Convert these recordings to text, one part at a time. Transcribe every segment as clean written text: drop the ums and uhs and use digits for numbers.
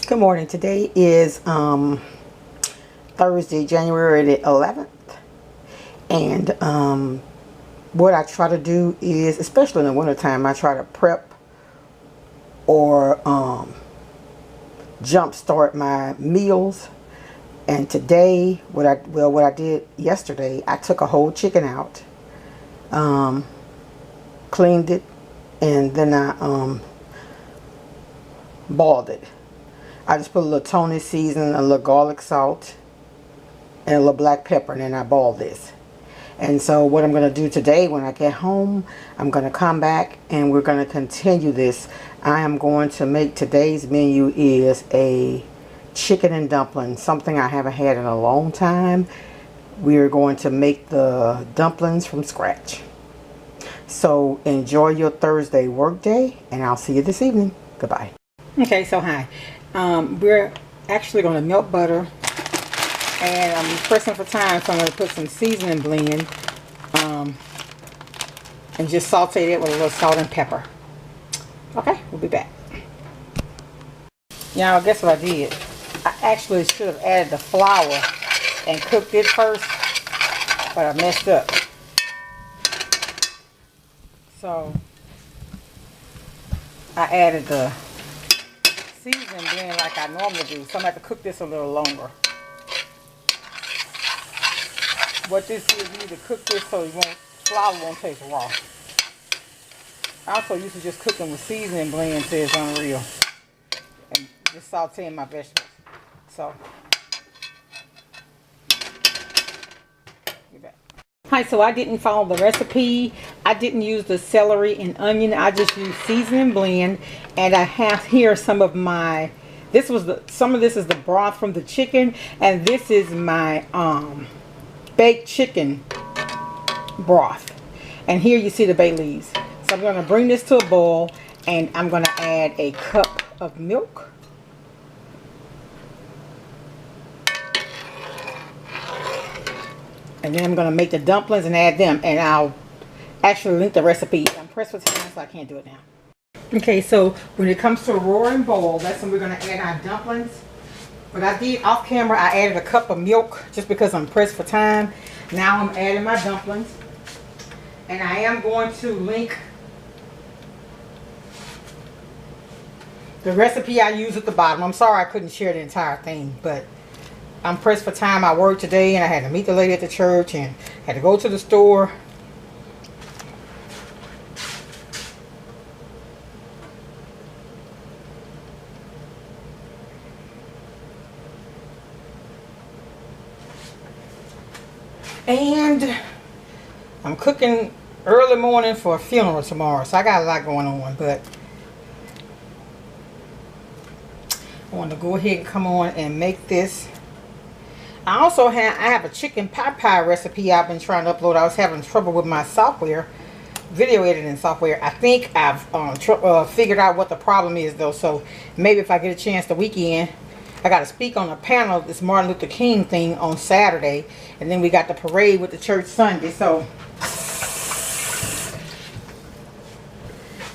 Good morning. Today is Thursday, January the 11th. And what I try to do is, especially in the wintertime, I try to prep or jump start my meals. And today, what I did yesterday, I took a whole chicken out, cleaned it, and then I boiled it. I just put a little Tony seasoning, a little garlic salt, and a little black pepper, and then I boiled this. And so what I'm going to do today when I get home, I'm going to come back and we're going to continue this. I am going to make today's menu is a chicken and dumpling, something I haven't had in a long time. We're going to make the dumplings from scratch. So enjoy your Thursday work day, and I'll see you this evening. Goodbye. Okay, so hi. We're actually going to melt butter, and I'm pressing for time, so I'm going to put some seasoning blend and just saute it with a little salt and pepper. Okay, we'll be back. Y'all, guess what I did? I actually should have added the flour and cooked it first, but I messed up. So I added the seasoning blend like I normally do, so I'm going to have to cook this a little longer. What this is, you need to cook this so flour won't taste raw. I also used to just cooking with seasoning blend till it's unreal. And just sauteing my vegetables. So, get back. Hi, so I didn't follow the recipe. I didn't use the celery and onion. I just used seasoning blend. And I have here some of my, some of this is the broth from the chicken. And this is my baked chicken broth. And here you see the bay leaves. So I'm going to bring this to a boil, and I'm going to add a cup of milk. And then I'm going to make the dumplings and add them, and I'll actually link the recipe. I'm pressed for time, so I can't do it now. Okay, so when it comes to a roaring boil, that's when we're going to add our dumplings. What I did off camera, I added a cup of milk just because I'm pressed for time. Now I'm adding my dumplings. And I am going to link the recipe I use at the bottom. I'm sorry I couldn't share the entire thing, but I'm pressed for time. I worked today and I had to meet the lady at the church and had to go to the store. And I'm cooking early morning for a funeral tomorrow, so I got a lot going on, but I want to go ahead and come on and make this. I also have a chicken pot pie recipe I've been trying to upload. I was having trouble with my software, video editing software. I think I've figured out what the problem is though, so maybe if I get a chance the weekend. I got to speak on a panel, this Martin Luther King thing on Saturday, and then we got the parade with the church Sunday, so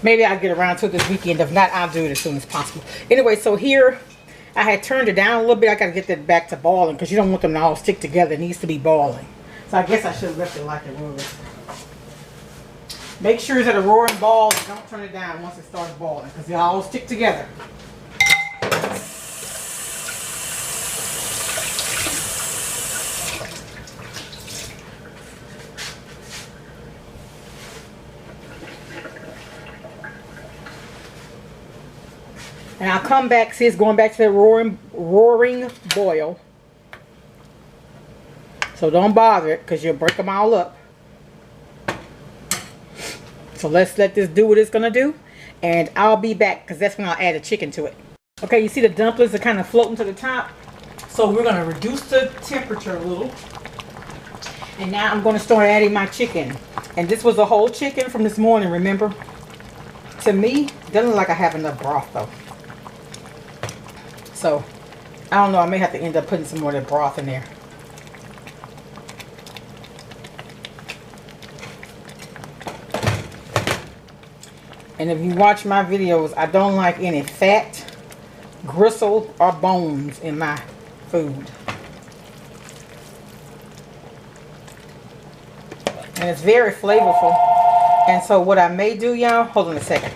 maybe I'll get around to it this weekend. If not, I'll do it as soon as possible. Anyway, so here I had turned it down a little bit. I got to get that back to boiling because you don't want them to all stick together. It needs to be boiling. So I guess I should have left it like it was. Make sure that a roaring boil, don't turn it down once it starts boiling because they all stick together. And I'll come back, see it's going back to the roaring boil. So don't bother it because you'll break them all up. So let's let this do what it's going to do. And I'll be back because that's when I'll add the chicken to it. Okay, you see the dumplings are kind of floating to the top. So we're going to reduce the temperature a little. And now I'm going to start adding my chicken. And this was a whole chicken from this morning, remember? To me, it doesn't look like I have enough broth though. So, I don't know, I may have to end up putting some more of that broth in there. And if you watch my videos, I don't like any fat gristle or bones in my food. And it's very flavorful. And so what I may do, y'all, hold on a second.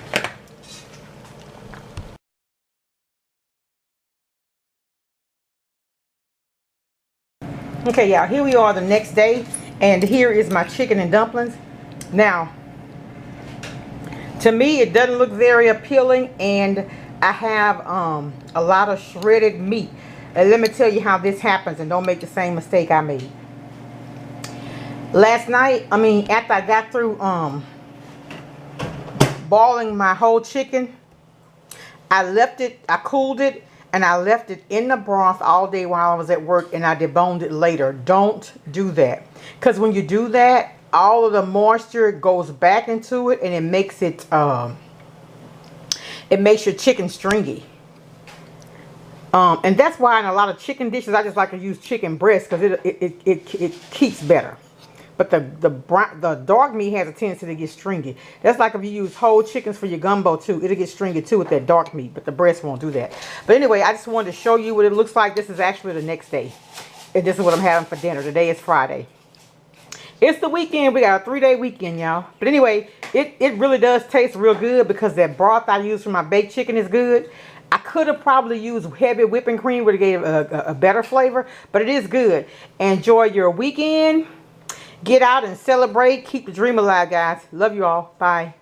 Okay, y'all, here we are the next day, and here is my chicken and dumplings. Now, to me, it doesn't look very appealing, and I have a lot of shredded meat. And let me tell you how this happens, and don't make the same mistake I made. Last night, after I got through boiling my whole chicken, I left it, I cooled it, and I left it in the broth all day while I was at work, and I deboned it later. Don't do that. Because when you do that, all of the moisture goes back into it, and it makes it, your chicken stringy. And that's why in a lot of chicken dishes, I just like to use chicken breast, because it keeps better. But the dark meat has a tendency to get stringy. That's like if you use whole chickens for your gumbo too. It'll get stringy too with that dark meat, but the breast won't do that. But anyway, I just wanted to show you what it looks like. This is actually the next day. And this is what I'm having for dinner. Today is Friday. It's the weekend. We got a 3-day weekend, y'all. But anyway, it really does taste real good because that broth I use for my baked chicken is good. I could have probably used heavy whipping cream, would have gave a better flavor, but it is good. Enjoy your weekend. Get out and celebrate. Keep the dream alive, guys. Love you all. Bye.